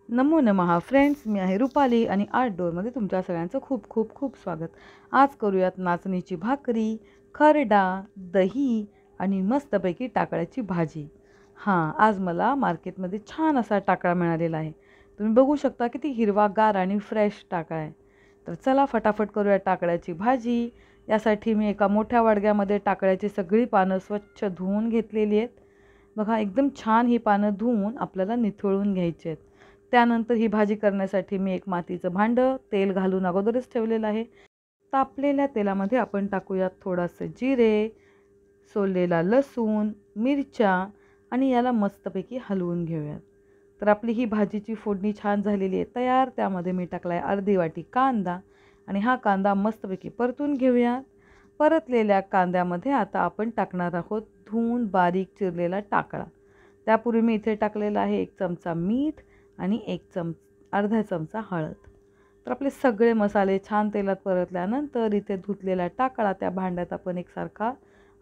नमो नमः फ्रेंड्स, मी आहे रुपाली आणि आर्ट डोअरमध्ये तुमच्या सगळ्यांचं खूप खूप खूप स्वागत. आज करूयात नाचणीची भाकरी, खरडा, दही आणि मस्तपैकी टाकळ्याची भाजी. आज मला मार्केटमध्ये छान असा टाकळा मिळालेला आहे. तुम्ही बघू शकता किती हिरवागार आणि फ्रेश टाकळा आहे. तर चला फटाफट करूया टाकळ्याची भाजी. यासाठी मी एका मोठ्या वाडग्यामध्ये टाकळ्याची सगळी पानं स्वच्छ धुवून घेतलेली आहेत. बघा एकदम छान ही पानं धुवून आपल्याला निथळून घ्यायची आहेत. त्यानंतर ही भाजी करण्यासाठी मी एक मातीचं भांडं तेल घालून अगोदरच ठेवलेलं आहे. तापलेल्या तेलामध्ये आपण टाकूयात थोडासे जिरे, सोललेला लसूण, मिरच्या आणि याला मस्तपैकी हलवून घेऊयात. तर आपली ही भाजीची फोडणी छान झालेली आहे तयार. त्यामध्ये मी टाकला आहे अर्धी वाटी कांदा आणि हा कांदा मस्तपैकी परतून घेऊयात. परतलेल्या कांद्यामध्ये आता आपण टाकणार आहोत धुवून बारीक चिरलेला टाकळा. त्यापूर्वी मी इथे टाकलेला आहे 1 चमचा मीठ आणि अर्धा चमचा हळद. तर आपले सगळे मसाले छान तेलात परतल्यानंतर इथे धुतलेला टाकळा त्या भांड्यात आपण एकसारखा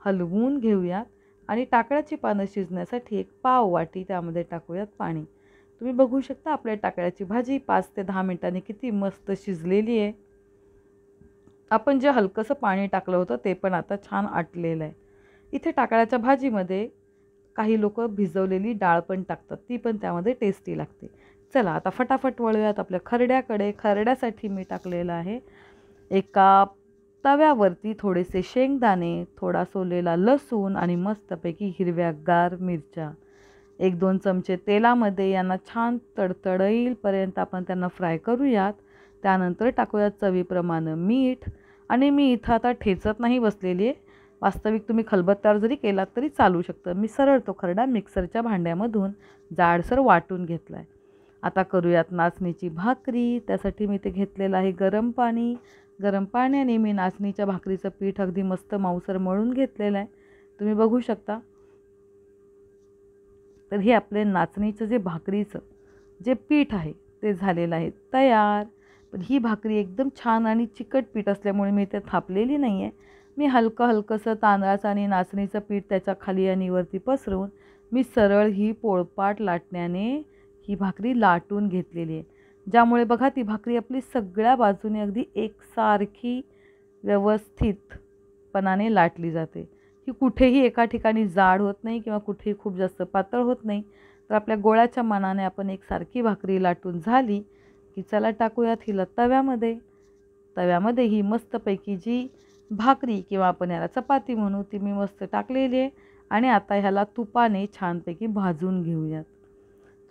हलवून घेऊयात आणि टाकळ्याची पानं शिजण्यासाठी 1 पाव वाटी त्यामध्ये टाकूयात पाणी. तुम्ही बघू शकता आपल्या टाकळ्याची भाजी 5 ते 10 मिनिटांनी किती मस्त शिजलेली आहे. आपण जे हलकंसं पाणी टाकलं होतं ते पण आता छान आटलेलं आहे. इथे टाकळ्याच्या भाजीमध्ये काही लोकं भिजवलेली डाळ पण टाकतात, ती पण त्यामध्ये टेस्टी लागते. चला आता फटाफट वळूयात आपल्या खरड्याकडे. खरड्यासाठी मी टाकलेलं आहे एका तव्यावरती थोडेसे शेंगदाणे, थोडा सोललेला लसूण आणि मस्तपैकी हिरव्यागार मिरच्या. 1-2 चमचे तेलामध्ये यांना छान तडतडीलपर्यंत आपण त्यांना फ्राय करूयात. त्यानंतर टाकूयात चवीप्रमाणे मीठ आणि मी इथं आता ठेचत नाही बसलेली आहे. वास्तविक तुम्ही खलबत्त्यावर जरी केलात तरी चालू शकतं. मी सरळ तो खरडा मिक्सरच्या भांड्यामधून जाडसर वाटून घेतला आहे. आता करूयात नाचणीची भाकरी. त्यासाठी मी ते घेतलेलं आहे गरम पाणी. गरम पाण्याने मी नाचणीच्या भाकरीचं पीठ अगदी मस्त मऊसर मळून घेतलेलं आहे. तुम्ही बघू शकता. तर हे आपले नाचणीचं जे भाकरीचं जे पीठ आहे ते झालेलं आहे तयार. पण ही भाकरी एकदम छान आणि चिकट पीठ असल्यामुळे मी ते थापलेली नाही आहे. मी हलकंसं तांदळाचं आणि नाचणीचं पीठ त्याच्या खाली आणि वरती पसरवून मी सरळ ही पोळपाट लाटण्याने ही भाकरी लाटून घेतलेली आहे. ज्यामुळे बघा ती भाकरी आपली सगळ्या बाजूने अगदी एकसारखी व्यवस्थितपणाने लाटली जाते. ही कुठेही एका ठिकाणी जाड होत नाही किंवा कुठेही खूप जास्त पातळ होत नाही. तर आपल्या गोळ्याच्या मानाने आपण एकसारखी भाकरी लाटून झाली की चला टाकूयात हिला तव्यामध्ये. तव्यामध्ये ही मस्तपैकी जी भाकरी किंवा आपण याला चपाती म्हणू ती मी मस्त टाकलेली आहे आणि आता ह्याला तुपाने छानपैकी भाजून घेऊयात.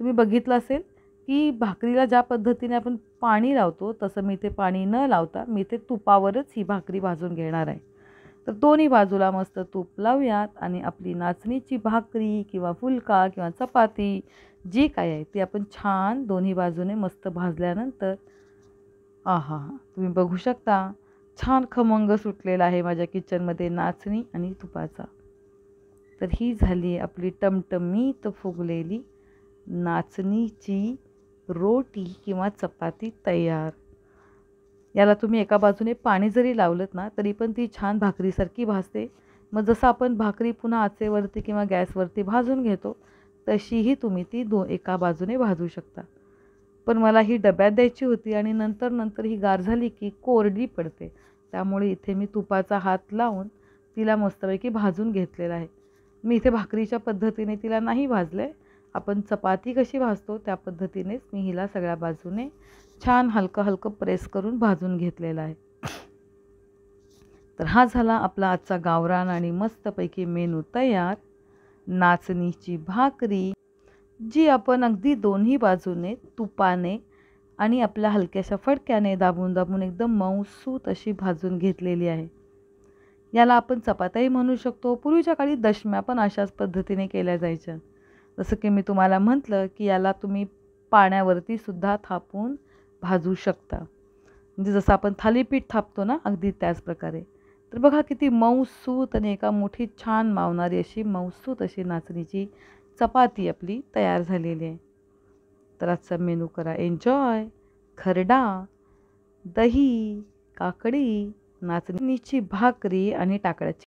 तुम्ही बघितलं असेल की भाकरीला ज्या पद्धतीने आपण पाणी लावतो तसं मी इथे पाणी न लावता मी इथे तुपावरच ही भाकरी भाजून घेणार आहे. तर दोन्ही बाजूला मस्त तूप लावूयात आणि आपली नाचणीची भाकरी किंवा फुलका किंवा चपाती जी काय आहे ती आपण छान दोन्ही बाजूने मस्त भाजल्यानंतर तुम्ही बघू शकता छान खमंग सुटलेला आहे माझ्या किचनमध्ये नाचणी आणि तुपाचा. तर ही झाली आपली टमटमीत फुगलेली नाचणीची रोटी किंवा चपाती तयार. याला तुम्ही एका बाजूने पाणी जरी लावलंत ना तरी पण ती छान भाकरीसारखी भाजते. मग जसं आपण भाकरी पुन्हा आचेवरती किंवा गॅसवरती भाजून घेतो तशीही तुम्ही ती एका बाजूने भाजू शकता. पण मला ही डब्यात द्यायची होती आणि नंतर ही गार झाली की कोरडी पडते. त्यामुळे इथे मी तुपाचा हात लावून तिला मस्तपैकी भाजून घेतलेला आहे. मी इथे भाकरीच्या पद्धतीने तिला नाही भाजलं आहे. आपण चपाती कशी भाजतो त्या पद्धतीनेच मी हिला सगळ्या बाजूने छान हलकं प्रेस करून भाजून घेतलेला आहे. तर हा झाला आपला आजचा गावरान आणि मस्तपैकी मेनू तयार. नाचणीची भाकरी जी आपण अगदी दोन्ही बाजूने तुपाने आणि आपल्या हलक्याशा फडक्याने दाबून एकदम मऊसूत अशी भाजून घेतलेली आहे. याला आपण चपात्याही म्हणू शकतो. पूर्वीच्या काळी दशम्या पण अशाच पद्धतीने केल्या जायच्या. जसं की मी तुम्हाला म्हटलं की याला तुम्ही पाण्यावरती सुद्धा थापून भाजू शकता. म्हणजे जसं आपण थालीपीठ थापतो ना अगदी त्याच प्रकारे. तर बघा किती मऊसूत आणि एका मुठीत छान मावणारी अशी मऊसूत अशी नाचणीची चपाती आपली तयार झालेली आहे. तर आजचा मेनू करा एन्जॉय. खरडा, दही, काकडी, नाचणीची भाकरी आणि टाकळ्याची